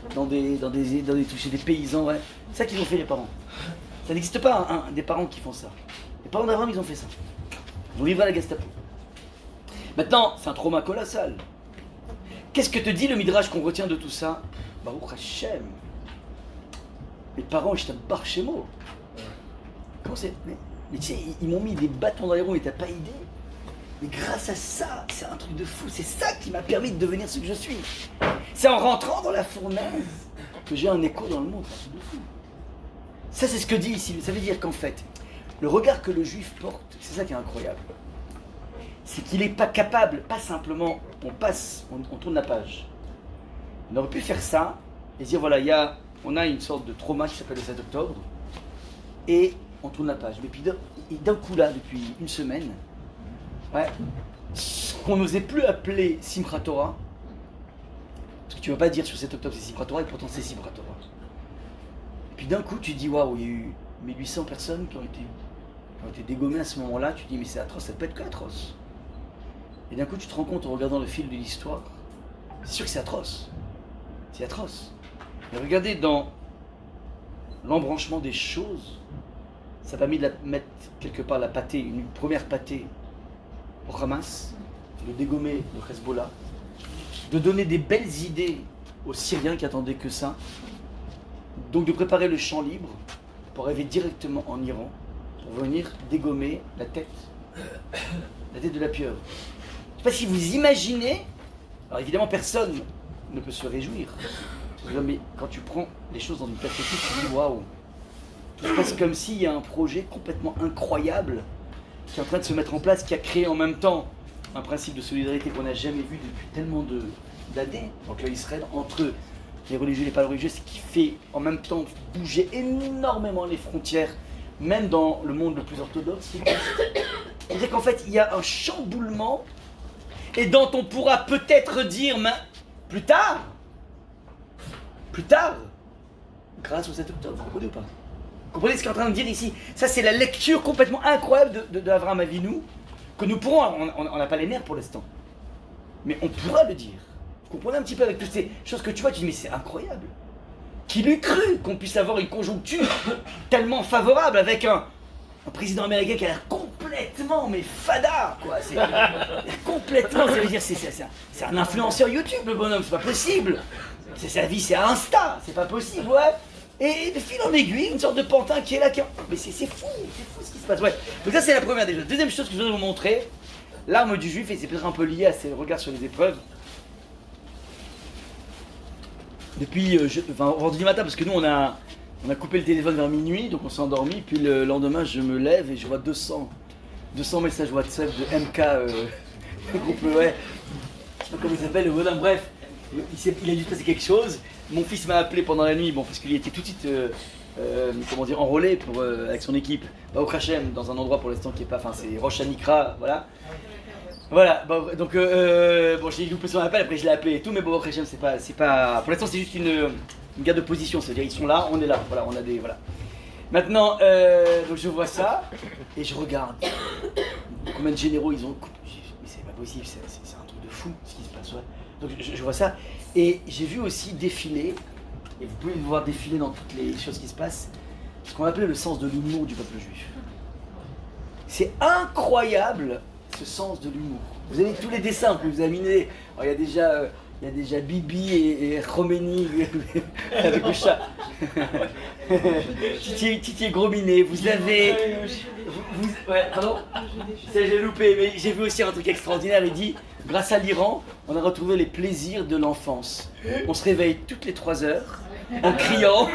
S1: chez des paysans, ouais. C'est ça qu'ils ont fait les parents. Ça n'existe pas des parents qui font ça. Les parents d'Abraham ils ont fait ça. Ils ont livré à la Gestapo. Maintenant, c'est un trauma colossal. Qu'est-ce que te dit le Midrash qu'on retient de tout ça? Baruch Hashem. Mes parents, ils étaient barchémo. Comment c'est? Mais tu sais, ils m'ont mis des bâtons dans les roues, mais t'as pas idée. Mais grâce à ça, c'est un truc de fou. C'est ça qui m'a permis de devenir ce que je suis. C'est en rentrant dans la fournaise que j'ai un écho dans le monde. C'est un truc de fou. Ça, c'est ce que dit ici. Ça veut dire qu'en fait, le regard que le juif porte, c'est ça qui est incroyable. C'est qu'il n'est pas capable, pas simplement, on tourne la page. On aurait pu faire ça et dire voilà, on a une sorte de trauma qui s'appelle le 7 octobre et on tourne la page. Mais puis d'un coup là, depuis une semaine, ouais, ce qu'on n'osait plus appeler Simchat Torah, parce que tu ne vas pas dire sur 7 octobre c'est Simchat Torah et pourtant c'est Simchat Torah. Et puis d'un coup tu dis waouh, il y a eu 1800 personnes qui ont été dégommées à ce moment-là, tu dis mais c'est atroce, ça peut être que atroce. Et d'un coup tu te rends compte en regardant le fil de l'histoire, c'est sûr que c'est atroce. C'est atroce. Mais regardez dans l'embranchement des choses, ça a permis de mettre quelque part la pâtée, une première pâtée au Hamas, de dégommer le Hezbollah, de donner des belles idées aux Syriens qui attendaient que ça, donc de préparer le champ libre pour arriver directement en Iran, pour venir dégommer la tête de la pieuvre. Je ne sais pas si vous imaginez, alors évidemment personne ne peut se réjouir, mais quand tu prends les choses dans une perspective, tu te dis waouh, tout se passe comme s'il y a un projet complètement incroyable qui est en train de se mettre en place, qui a créé en même temps un principe de solidarité qu'on n'a jamais vu depuis tellement d'années, donc là Israël, entre les religieux et les pas religieux, ce qui fait en même temps bouger énormément les frontières, même dans le monde le plus orthodoxe. C'est-à-dire qu'en fait il y a un chamboulement et dont on pourra peut-être dire plus tard, grâce au 7 octobre, vous comprenez ou pas? Vous comprenez ce qu'il est en train de dire ici? Ça c'est la lecture complètement incroyable d'Avraham Avinu, que nous pourrons, on n'a pas les nerfs pour l'instant, mais on pourra le dire. Vous comprenez un petit peu avec toutes ces choses que tu vois, tu dis mais c'est incroyable. Qui l'eût cru qu'on puisse avoir une conjoncture tellement favorable avec un président américain qui a l'air complètement mais fada quoi, c'est complètement, ça veut dire c'est un influenceur YouTube le bonhomme, c'est pas possible. C'est sa vie, c'est Insta, c'est pas possible, ouais. Et de fil en aiguille, une sorte de pantin qui est là, mais c'est fou ce qui se passe, ouais. Donc ça c'est la première des choses. Deuxième chose que je voudrais vous montrer, l'arme du juif, et c'est peut-être un peu lié à ses regards sur les épreuves. Depuis vendredi matin, parce que nous on a coupé le téléphone vers minuit, donc on s'est endormi, puis le lendemain je me lève et je vois 200 messages WhatsApp de MK, groupe, ouais, je sais pas comment il s'appelle, le bonhomme, bref, il a dû se passer quelque chose. Mon fils m'a appelé pendant la nuit, bon, parce qu'il était tout de suite enrôlé avec son équipe, au Krachem, dans un endroit pour l'instant qui est pas, enfin c'est Rosh Hanikra, voilà. Voilà, donc bon, j'ai loupé son appel, après je l'ai appelé et tout, mais bon, au Krachem c'est pas, pour l'instant c'est juste une garde de position, c'est-à-dire ils sont là, on est là, voilà, on a des, voilà. Maintenant, donc je vois ça, et je regarde combien de généraux ils ont, mais c'est pas possible, c'est un truc de fou ce qui se passe, ouais. Donc je vois ça, et j'ai vu aussi défiler, et vous pouvez le voir défiler dans toutes les choses qui se passent, ce qu'on appelait le sens de l'humour du peuple juif. C'est incroyable ce sens de l'humour. Vous avez tous les dessins que vous avez minés. Alors, il y a déjà Il y a déjà Bibi et Khomeini avec le chat. Titi Gros Minet, vous avez... ouais, pardon. J'ai loupé, mais j'ai vu aussi un truc extraordinaire. Il dit, grâce à l'Iran, on a retrouvé les plaisirs de l'enfance. On se réveille toutes les 3 heures en criant.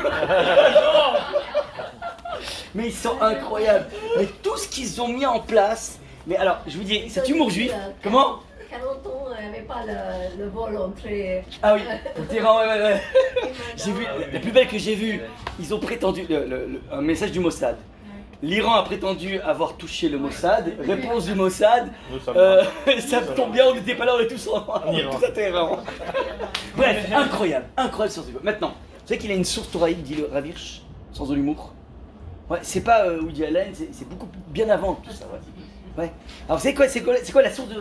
S1: Mais ils sont incroyables. Mais tout ce qu'ils ont mis en place... Mais alors, je vous dis, cet humour juif, comment
S2: 40 ans, il n'y avait pas le vol entrée.
S1: Ah oui, pour Téhéran, ouais. J'ai vu, la plus belle que j'ai vue, ils ont prétendu, un message du Mossad. L'Iran a prétendu avoir touché le Mossad, réponse du Mossad, ça tombe bien, on n'était pas là, on est tous à Téhéran. Bref, incroyable sens de l'humour. Maintenant, vous savez qu'il a une source toraïque, dit le Rav Hirsch, sens de l'humour. Ouais, c'est pas Woody Allen, c'est beaucoup bien avant tout ça. Ouais. Alors c'est quoi la source de...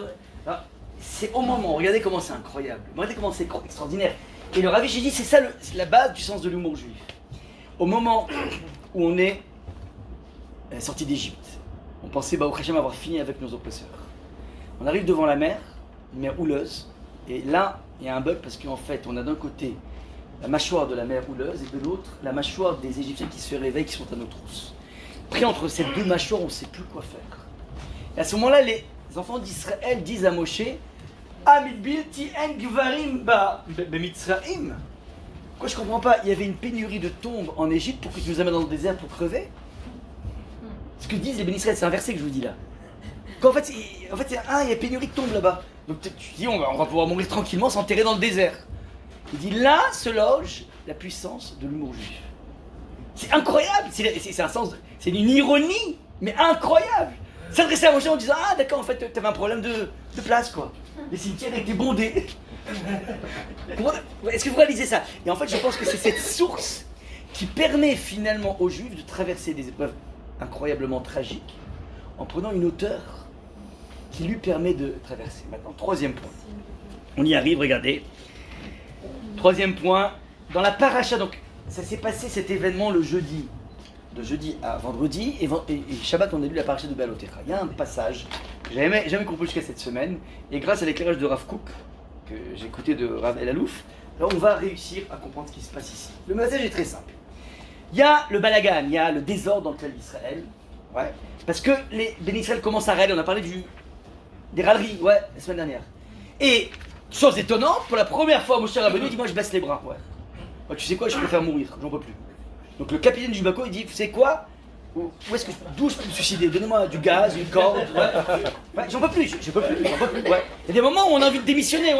S1: Alors, c'est au moment, regardez comment c'est incroyable, regardez comment c'est extraordinaire. Et le Rav Hirsch dit c'est ça la base du sens de l'humour juif. Au moment où on est sorti d'Égypte, on pensait au Hashem avoir fini avec nos oppresseurs. On arrive devant la mer, une mer houleuse, et là il y a un bug parce qu'en fait on a d'un côté la mâchoire de la mer houleuse et de l'autre la mâchoire des Égyptiens qui se réveillent, qui sont à nos trousses. Pris entre ces deux mâchoires, on ne sait plus quoi faire. Et à ce moment-là, les enfants d'Israël disent à Moshe, Amidbilti en gvarim ba bemitzraim. Quoi, je comprends pas, il y avait une pénurie de tombes en Égypte pour que tu nous amènes dans le désert pour crever. Ce que disent les bénis Israël, c'est un verset que je vous dis là. Qu'en fait, il y a pénurie de tombes là-bas. Donc tu dis, on va pouvoir mourir tranquillement, s'enterrer dans le désert. Il dit, là se loge la puissance de l'humour juif. C'est incroyable, c'est une ironie, mais incroyable. S'adresser à Moshe en disant, ah d'accord, en fait, t'avais un problème de place, quoi. Les cimetières étaient bondés. Est-ce que vous réalisez ça? Et en fait, je pense que c'est cette source qui permet finalement aux Juifs de traverser des épreuves incroyablement tragiques en prenant une hauteur qui lui permet de traverser. Maintenant, 3e point. On y arrive, regardez. 3e point, dans la paracha, donc ça s'est passé cet événement le jeudi. De jeudi à vendredi, et Shabbat, on a lu la paracha de Béalotecha. Il y a un passage que j'avais jamais compris jusqu'à cette semaine, et grâce à l'éclairage de Rav Kook, que j'ai écouté de Rav El Alouf, là on va réussir à comprendre ce qui se passe ici. Le message est très simple. Il y a le balagan, il y a le désordre dans le clan d'Israël, parce que les bénis Israël commencent à râler, on a parlé des râleries, la semaine dernière. Et, chose étonnante, pour la première fois, Moshe Rabbeinu dit, moi je baisse les bras, tu sais quoi, je préfère mourir, j'en peux plus. Donc le capitaine du bateau, il dit, vous savez quoi? D'où je peux me suicider? Donnez-moi du gaz, une corde, j'en peux plus, j'en peux plus, Il y a des moments où on a envie de démissionner,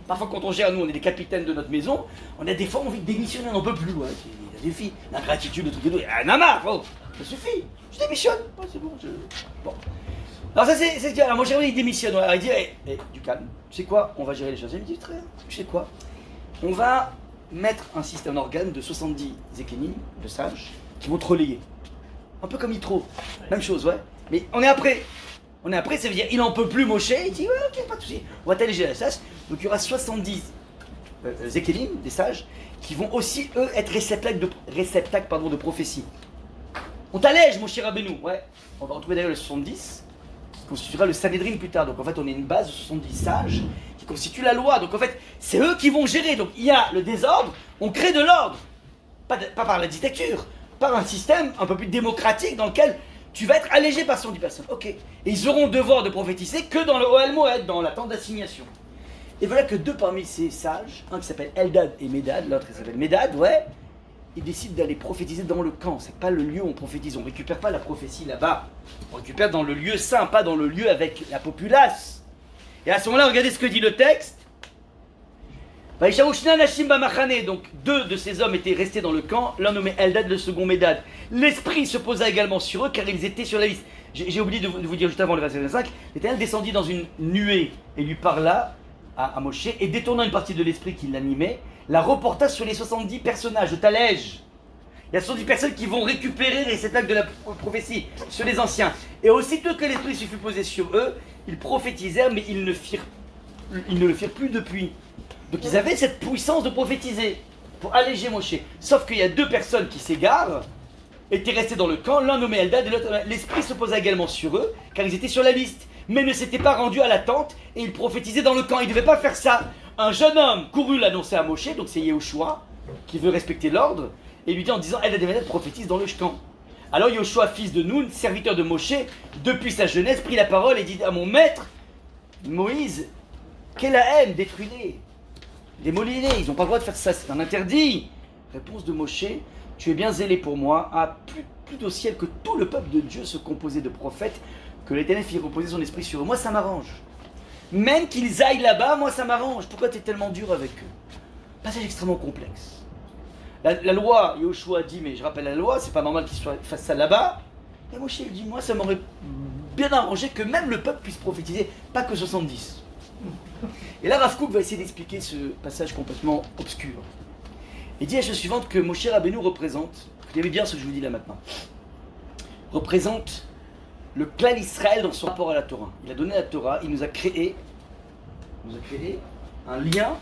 S1: Parfois quand on gère, nous on est des capitaines de notre maison, on a des fois envie de démissionner, on n'en peut plus, Il y a des filles, l'ingratitude, le truc de dos, on en a marre, ça suffit, je démissionne, c'est bon, Bon. Alors ça c'est alors mon cher, il démissionne, il dit, du calme, tu sais quoi, on va gérer les choses. Il me dit, très bien, tu sais quoi, on va mettre un système d'organes de 70 zékénim, de sages, qui vont te relayer. Un peu comme Yitro, même chose, Mais on est après, ça veut dire, il n'en peut plus Moshe, il dit, ok, pas de soucis, on va t'alléger la sage. Donc il y aura 70 zékénim, des sages, qui vont aussi, eux, être réceptacles de prophétie. On t'allège, mon cher Rabbeinu, On va retrouver d'ailleurs le 70, qui constituera le Sanhedrin plus tard. Donc en fait, on est une base de 70 sages, qui constituent la loi. Donc en fait, c'est eux qui vont gérer. Donc il y a le désordre, on crée de l'ordre. Pas par la dictature, par un système un peu plus démocratique dans lequel tu vas être allégé par 110 personnes. Ok. Et ils auront le devoir de prophétiser que dans le Ohel Moed, dans la tente d'assignation. Et voilà que deux parmi ces sages, un qui s'appelle Eldad et Médad, l'autre qui s'appelle Médad, ils décident d'aller prophétiser dans le camp. C'est pas le lieu où on prophétise. On récupère pas la prophétie là-bas. On récupère dans le lieu saint, pas dans le lieu avec la populace. Et à ce moment-là, regardez ce que dit le texte. Donc 2 de ces hommes étaient restés dans le camp, l'un nommé Eldad, le second Médad. L'esprit se posa également sur eux car ils étaient sur la liste. J'ai oublié de vous dire juste avant le verset 25, l'Éternel descendit dans une nuée et lui parla à Moshe, et détournant une partie de l'esprit qui l'animait, la reporta sur les 70 personnages. Je t'allège. Il y a 70 personnes qui vont récupérer cet acte de la prophétie sur les anciens. Et aussitôt que l'esprit se fut posé sur eux, ils prophétisèrent, mais ils ne le firent plus depuis. Donc ils avaient cette puissance de prophétiser pour alléger Moshe. Sauf qu'il y a 2 personnes qui s'égarent, étaient restées dans le camp, l'un nommé Eldad et l'autre. L'esprit se posa également sur eux, car ils étaient sur la liste, mais ne s'étaient pas rendus à la tente et ils prophétisaient dans le camp. Ils ne devaient pas faire ça un jeune homme courut l'annoncer à Moshe, donc c'est Yehoshua, qui veut respecter l'ordre, et lui dit en disant, elle a des malades prophétise dans le camp. Alors Yehoshua, fils de Nun, serviteur de Moshe, depuis sa jeunesse, prit la parole et dit à mon maître, Moïse, quelle haine, détruis-les, démolis-les, ils n'ont pas le droit de faire ça, c'est un interdit. Réponse de Moshe, tu es bien zélé pour moi, plus au ciel que tout le peuple de Dieu se composait de prophètes, que l'Éternel fit reposer son esprit sur eux. Moi ça m'arrange. Même qu'ils aillent là-bas, moi ça m'arrange. Pourquoi tu es tellement dur avec eux? Passage extrêmement complexe. La loi, Yehoshua dit, mais je rappelle la loi, c'est pas normal qu'ils fassent ça là-bas. Et Moshe il dit, moi ça m'aurait bien arrangé que même le peuple puisse prophétiser, pas que 70. Et là Rav Kook va essayer d'expliquer ce passage complètement obscur. Il dit la chose suivante que Moshe Rabbeinu représente, regardez bien ce que je vous dis là maintenant, représente le clan Israël dans son rapport à la Torah. Il a donné la Torah, il nous a créé un lien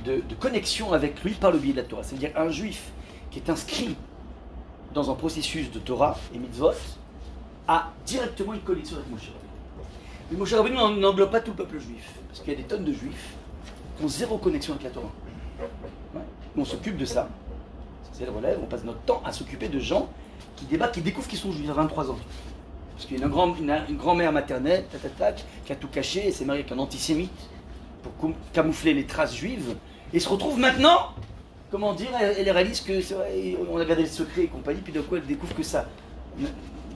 S1: de connexion avec lui par le biais de la Torah. C'est-à-dire un juif qui est inscrit dans un processus de Torah et mitzvot a directement une connexion avec Moshe Rabbeinu. Mais Moshe Rabbeinu n'englobe pas tout le peuple juif, parce qu'il y a des tonnes de juifs qui ont zéro connexion avec la Torah. Ouais. Nous on s'occupe de ça, c'est le relève, on passe notre temps à s'occuper de gens qui débattent, qui découvrent qu'ils sont juifs à 23 ans. Parce qu'il y a une grand-mère maternelle, qui a tout caché et s'est mariée avec un antisémite pour camoufler les traces juives, et se retrouve maintenant, comment dire, elle réalise que c'est vrai, on a gardé le secret et compagnie, puis d'un coup elle découvre que ça,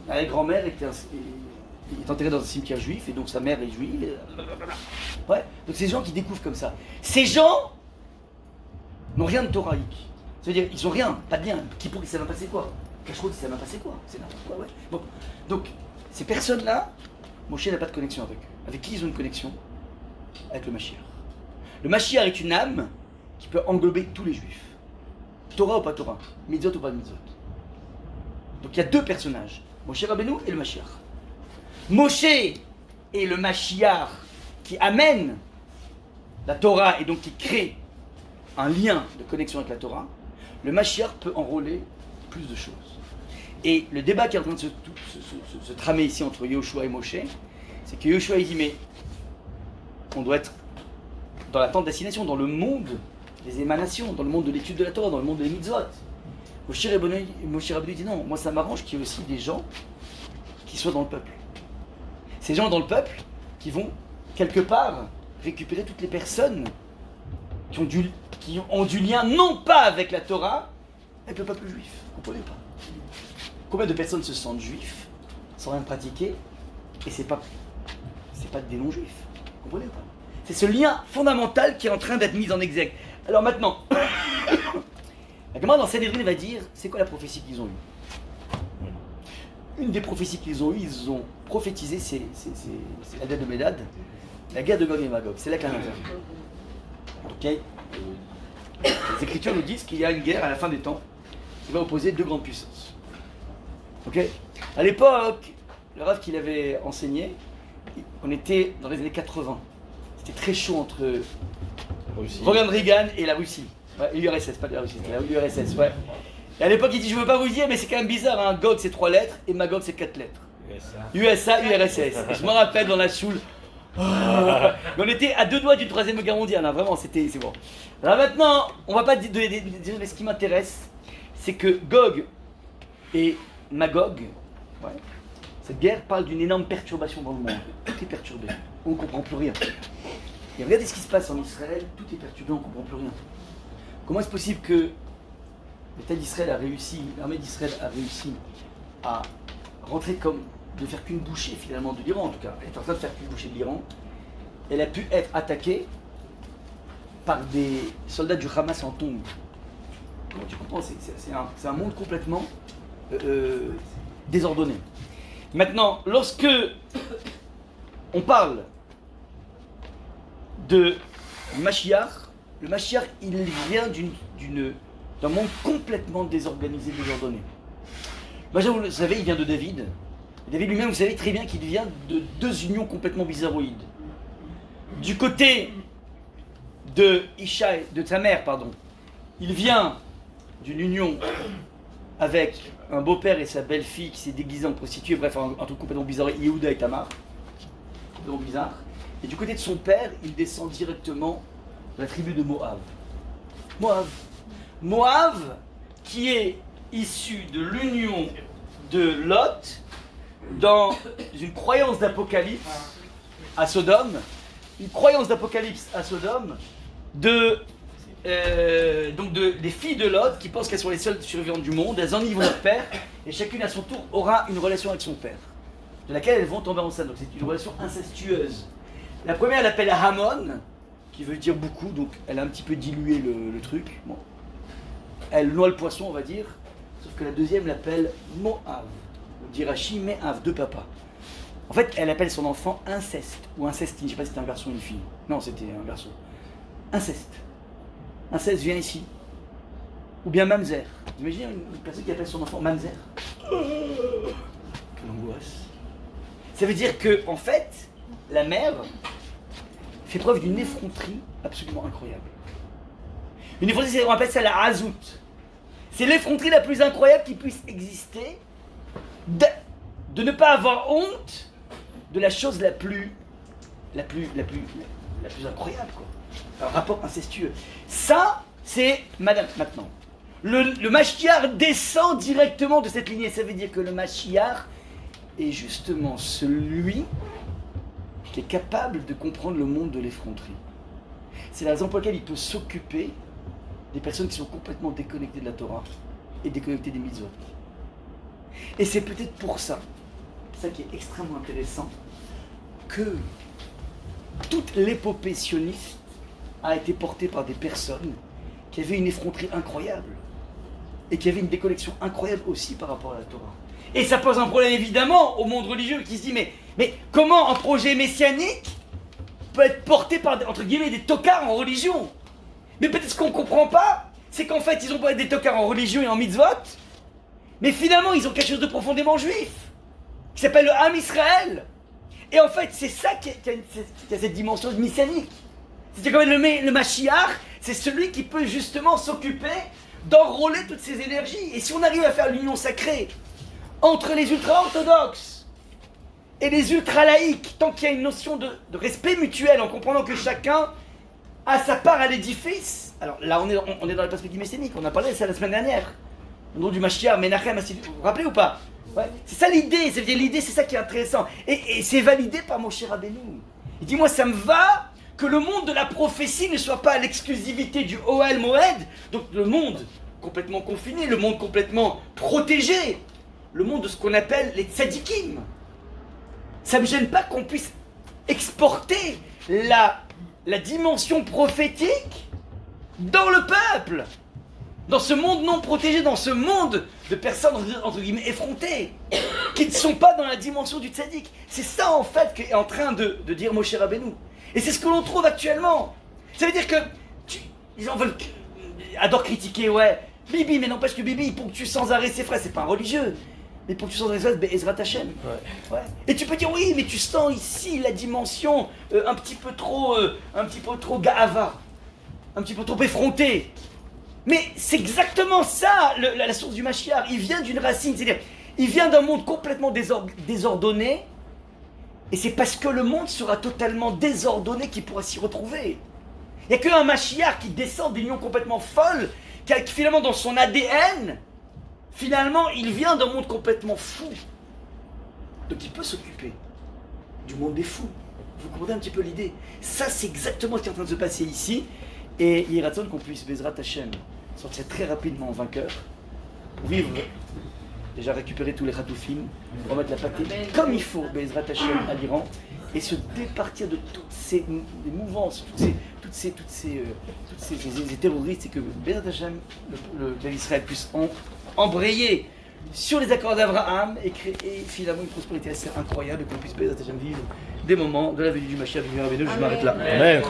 S1: la grand-mère est enterrée dans un cimetière juif, et donc sa mère est juive. Ouais, donc c'est des gens qui découvrent comme ça. Ces gens n'ont rien de toraïque. C'est-à-dire, ils n'ont rien, pas de lien. Kippour, il s'est même passé quoi? Cacheroute, il s'est même passé quoi? C'est n'importe quoi, ouais. Bon. Donc, ces personnes-là, Moshe n'a pas de connexion avec eux. Avec qui ils ont une connexion? Avec le Mashiach. Le Mashiach est une âme qui peut englober tous les juifs. Torah ou pas Torah, mitzvot ou pas mitzvot. Donc il y a deux personnages, Moshe Rabbeinu et le Mashiach. Moshe est le Mashiach qui amène la Torah et donc qui crée un lien de connexion avec la Torah. Le Mashiach peut enrôler plus de choses. Et le débat qui est en train de se tramer ici entre Yehoshua et Moshe, c'est que Yehoshua il dit mais on doit être dans la tente d'assignation, dans le monde des émanations, dans le monde de l'étude de la Torah, dans le monde des mitzvot. Moshe Rabbeinu dit non, moi ça m'arrange qu'il y ait aussi des gens qui soient dans le peuple. Ces gens dans le peuple qui vont quelque part récupérer toutes les personnes qui ont du lien non pas avec la Torah, avec le peuple juif. Vous comprenez pas? Combien de personnes se sentent juifs sans rien pratiquer et c'est pas des non-juifs? Vous comprenez pas? C'est ce lien fondamental qui est en train d'être mis en exergue. Alors maintenant, la Gemara dans Sanhedrin va dire c'est quoi la prophétie qu'ils ont eue? Une des prophéties qu'ils ont eues, ils ont prophétisé, c'est la guerre de Médad, la guerre de Gog et Magog, c'est là qu'elle intervient. Ok? Les Écritures nous disent qu'il y a une guerre à la fin des temps qui va opposer deux grandes puissances. Ok? À l'époque, le Rav qu'il avait enseigné, on était dans les années 80. C'était très chaud entre Ronald Reagan et la Russie. Ouais, l'URSS, pas la Russie, c'était l'URSS, ouais. Et à l'époque, il dit, je veux pas vous dire, mais c'est quand même bizarre, hein. Gog c'est 3 lettres et Magog c'est 4 lettres. USA, URSS. Et je me rappelle dans la choule. Oh, on était à 2 doigts d'une 3e guerre mondiale, hein. Vraiment, c'est bon. Alors maintenant, on va pas dire, mais ce qui m'intéresse, c'est que Gog et Magog, ouais, cette guerre parle d'une énorme perturbation dans le monde. Tout est perturbé, on ne comprend plus rien. Et regardez ce qui se passe en Israël, tout est perturbé, on ne comprend plus rien. Comment est-ce possible que l'État d'Israël a réussi, l'armée d'Israël a réussi à rentrer comme, de faire qu'une bouchée finalement de l'Iran en tout cas, elle est en train de faire qu'une bouchée de l'Iran, elle a pu être attaquée par des soldats du Hamas en tombe. Comment tu comprends? C'est un monde complètement désordonné. Maintenant, lorsque on parle de Mashiach, le Mashiach, il vient d'un monde complètement désorganisé, désordonné. Mashiach, vous le savez, il vient de David. David lui-même, vous savez très bien qu'il vient de 2 unions complètement bizarroïdes. Du côté de Ishaï, de sa mère, pardon, il vient d'une union avec un beau-père et sa belle-fille qui s'est déguisée en prostituée, bref, un truc complètement bizarre, Yehuda et Tamar, complètement bizarre. Et du côté de son père, il descend directement de la tribu de Moab. Moab. Moab, qui est issu de l'union de Lot dans une croyance d'Apocalypse à Sodome, une croyance d'Apocalypse à Sodome, des filles de Lot qui pensent qu'elles sont les seules survivantes du monde, elles enivrent leur père, et chacune à son tour aura une relation avec son père, de laquelle elles vont tomber enceinte. Donc c'est une relation incestueuse. La première, elle appelle Hamon, qui veut dire beaucoup, donc elle a un petit peu dilué le truc. Bon. Elle noie le poisson, on va dire, sauf que la deuxième l'appelle Moab, on dit Rachi, Me'av, de papa. En fait, elle appelle son enfant inceste, ou incestine, je sais pas si c'était un garçon ou une fille. Non, c'était un garçon. Inceste. Inceste vient ici. Ou bien Mamzer. Vous imaginez une personne qui appelle son enfant Mamzer? Quelle angoisse. Ça veut dire que, en fait, la mère fait preuve d'une effronterie absolument incroyable. Une effronterie, on appelle ça la hazout. C'est l'effronterie la plus incroyable qui puisse exister, de ne pas avoir honte de la chose la plus incroyable, quoi. Un rapport incestueux. Ça, c'est madame, maintenant. Le Mashiach descend directement de cette lignée. Ça veut dire que le Mashiach est justement celui qui est capable de comprendre le monde de l'effronterie. C'est la raison pour laquelle il peut s'occuper des personnes qui sont complètement déconnectées de la Torah et déconnectées des mitzvot. Et c'est peut-être pour ça qui est extrêmement intéressant, que toute l'épopée sioniste a été portée par des personnes qui avaient une effronterie incroyable et qui avaient une déconnexion incroyable aussi par rapport à la Torah. Et ça pose un problème évidemment au monde religieux qui se dit mais comment un projet messianique peut être porté par entre guillemets des tocards en religion? Mais peut-être ce qu'on ne comprend pas, c'est qu'en fait ils ont pas être des tocards en religion et en mitzvot, mais finalement ils ont quelque chose de profondément juif qui s'appelle le Ham Israël. Et en fait c'est ça qui a cette dimension messianique. C'est-à-dire que le Mashiach, c'est celui qui peut justement s'occuper d'enrôler toutes ces énergies. Et si on arrive à faire l'union sacrée entre les ultra-orthodoxes et les ultra-laïcs, tant qu'il y a une notion de respect mutuel, en comprenant que chacun a sa part à l'édifice. Alors là, on est dans la perspective messianique, on a parlé de ça la semaine dernière. Au nom du Mashiach, Menachem, vous vous rappelez ou pas? Ouais. C'est ça l'idée, l'idée c'est ça qui est intéressant. Et c'est validé par Moshe Rabbeinu. Il dit, moi ça me va que le monde de la prophétie ne soit pas à l'exclusivité du Ohel Moed, donc le monde complètement confiné, le monde complètement protégé, le monde de ce qu'on appelle les tzadikim. Ça ne me gêne pas qu'on puisse exporter la dimension prophétique dans le peuple, dans ce monde non protégé, dans ce monde de personnes entre guillemets effrontées, qui ne sont pas dans la dimension du tzadik. C'est ça en fait qu'est en train de dire Moshe Rabbeinu. Et c'est ce que l'on trouve actuellement. Ça veut dire que les gens adorent critiquer, ouais, Bibi, mais n'empêche que Bibi il ponctue sans arrêt ses phrases, c'est pas un religieux. Mais pour que tu sens dans les Ezrat Hashem. Ouais. Et tu peux dire oui, mais tu sens ici la dimension un petit peu trop Ga'ava, un petit peu trop effrontée. Mais c'est exactement ça la source du Mashiach. Il vient d'une racine, c'est-à-dire il vient d'un monde complètement désordonné. Et c'est parce que le monde sera totalement désordonné qu'il pourra s'y retrouver. Il n'y a qu'un Mashiach qui descend d'union complètement folle, qui finalement dans son ADN. Finalement, il vient d'un monde complètement fou. Donc il peut s'occuper du monde des fous. Vous comprenez un petit peu l'idée? Ça, c'est exactement ce qui est en train de se passer ici. Et il est raison qu'on puisse, Bezrat Hashem, sortir très rapidement en vainqueur, pour vivre, déjà récupérer tous les Khatoufim, remettre la patrie comme il faut, Bezrat Hashem, à l'Iran, et se départir de toutes ces mouvances, toutes ces terroristes, et que Bezrat Hashem, l'Israël puisse embrayer sur les accords d'Abraham et créer finalement une prospérité assez incroyable et qu'on puisse vivre des moments de la venue du Mashiach. Je m'arrête là.
S5: Amen.